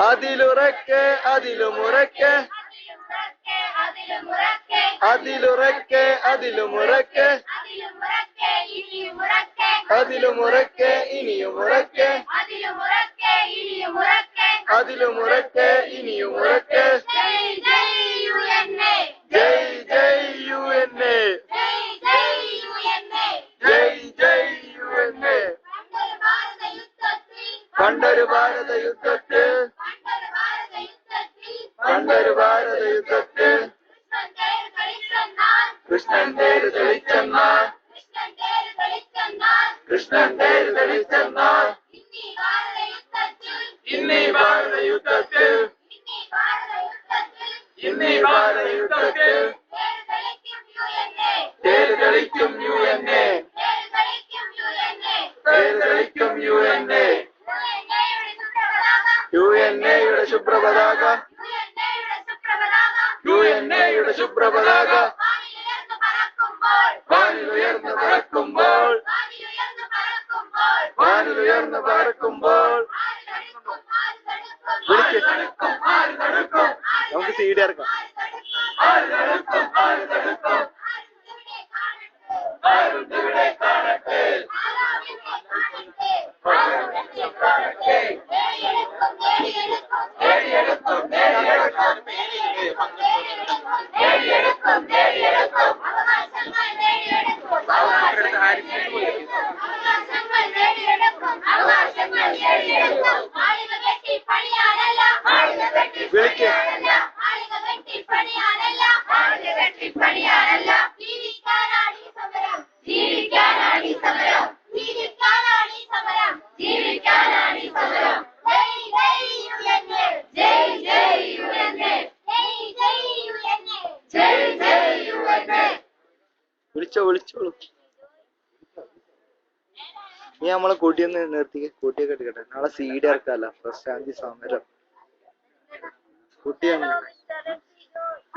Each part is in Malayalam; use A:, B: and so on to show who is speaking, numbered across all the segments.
A: അതിലുറക്കെ അതിലുമുറക്കെ അതിലുറക്കെ അതിലുമുറക്കെ അതിലുമുറക്കെ ഇനിയുമുറക്കെ അതിലുമുറക്കെ ഇനിയുമുറക്കെ ജയ് ജയ് UNA ജയ് ജയ് UNA പണ്ടൊരു ഭാരത യുദ്ധത്തിൽ കൃഷ്ണൻ തേര് തെളിച്ചെന്നാൽ ഇന്നീ ഭാരത യുദ്ധത്തിൽ തേര് തെളിക്കും UNA UNAയുടെ ശുഭ്രപതാക വാനിലുയർന്ന് പറക്കുമ്പോൾ നമുക്ക് CD ഇറക്കാം. വിളിച്ചോളൂ. നീ നമ്മളെ കൂട്ടിയൊന്ന് നിർത്തിക്ക്, കൂട്ടിയൊക്കെ എടുക്കട്ടെ. നാളെ CD ഇറക്കാല്ല. പ്രശാന്തി സമരം കുട്ടിയാണ്.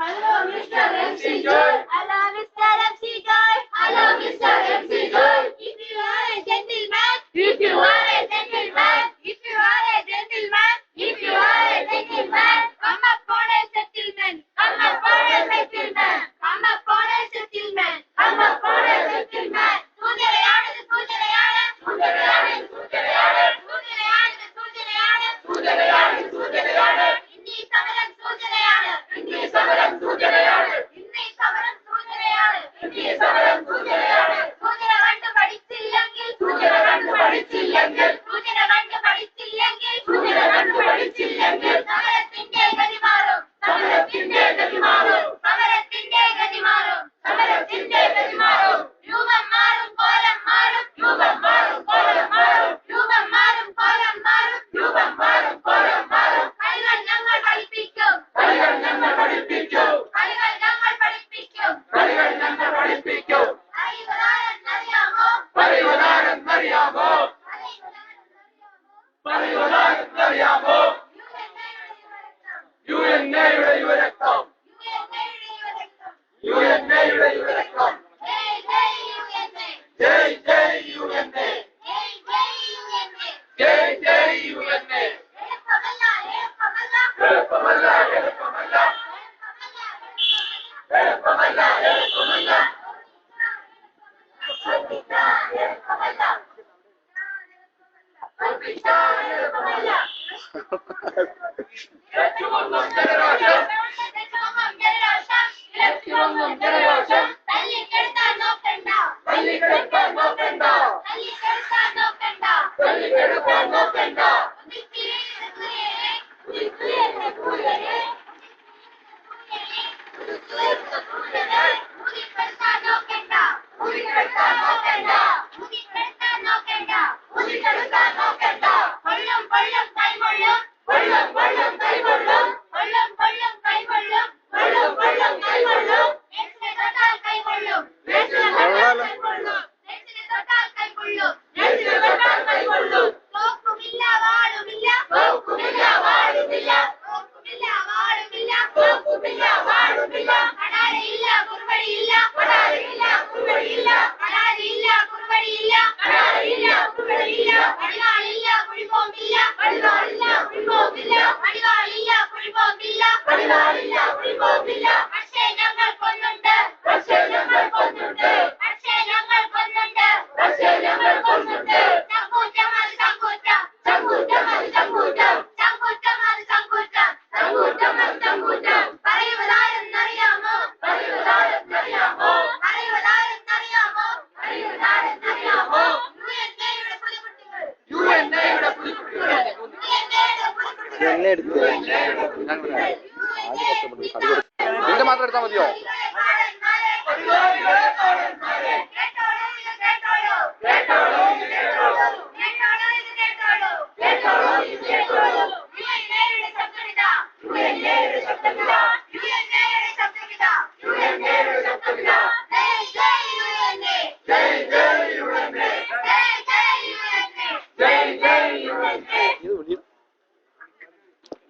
B: Hello, Mr. MC Joy. Hello, Mr. MC Joy. Hello, Mr. MC Joy. If you are a gentleman, if you are a gentleman, if you are a gentleman, if you are a gentleman, come up for a settlement, come up for a settlement, come up for a settlement, come up for a settlement. സൂചനയാണ് സൂചനയാണ് സൂചനയാണ് സൂചനയാണ് സൂചനയാണ് സൂചനയാണ് സൂചനയാണ് ഇന്ത്യ സമരം സൂചനയാണ് ഇന്ത്യ സമരം സൂചനയാണ് ഇന്ത്യ സമരം സൂചനയാണ് ഇന്ത്യ സമരം സൂചനയാണ് സൂചന കണ്ടു പഠിച്ചില്ലെങ്കിൽ സൂചന കണ്ടു പഠിച്ചില്ലെങ്കിൽ സൂചന കണ്ടു പഠിച്ചില്ലെങ്കിൽ സൂചന കണ്ടു പഠിച്ചില്ലെങ്കിൽ സമരത്തിന്റെ ഗതി മാറും സമരത്തിന്റെ ഗതി മാറും സമരത്തിന്റെ ഗതി മാറും സമരത്തിന്റെ ഗതി മാറും രൂപം മാറും കോലം മാറും രൂപം മാറും കോലം മാറും രൂപം മാറും കോലം മാറും രൂപം മാറും കോലം മാറും കളികൾ ഞങ്ങൾ പഠിപ്പിക്കും കളികൾ ഞങ്ങൾ പഠിപ്പിക്കും കളികൾ ഞങ്ങൾ പഠിപ്പിക്കും കളികൾ ഞങ്ങൾ പഠിപ്പിക്കും അറിയുവാരെന്നറിയാമോ പറയുവാരെന്നറിയാമോ പറയുവാരെന്നറിയാമോ UNAയുടെ യുവരക്തം UNAയുടെ യുവരക്തം ജയ് ജയ് UNA ജയ് ജയ് UNA എളുപ്പമല്ല എളുപ്പമല്ല എളുപ്പമല്ല എളുപ്പമല്ല എളുപ്പമല്ല തല്ലിക്കെടുത്താൻ നോക്കണ്ട തല്ലിക്കെടുത്താൻ നോക്കണ്ട തല്ലിക്കെടുത്താൻ നോക്കണ്ട കൊള്ളും കൊള്ളും കൈകൊള്ളും കൊള്ളും കൊള്ളും കൈകൊള്ളും കൊള്ളും കൊള്ളും കൈ കുഴിപോകില്ല അടിവാളില്ല കുഴിപോകില്ല അടിവാളില്ല കുഴിപോകില്ല പക്ഷേ ഞങ്ങൾ കൊന്നുണ്ട് പക്ഷേ ഞങ്ങൾ കൊന്നുണ്ട് പക്ഷേ ഞങ്ങൾ കൊന്നുണ്ട് പക്ഷേ ഞങ്ങൾ കൊന്നുണ്ട് ചങ്കൂറ്റം അത് ചങ്കൂറ്റം ചങ്കൂറ്റം അത് ചങ്കൂറ്റം ചങ്കൂറ്റം അത് ചങ്കൂറ്റം ചങ്കൂറ്റം അത് ചങ്കൂറ്റം പറയുവതാരെന്നറിയാമോ പറയുവതാരെന്നറിയാമോ പറയുവതാരെന്നറിയാമോ പറയുവതാരെന്നറിയാമോ യുഎൻഎയുടെ പുലിക്കുട്ടികൾ
A: എന്നെ എടുത്ത്
C: നിന്റെ മാത്രം എടുത്താൽ മതിയോ?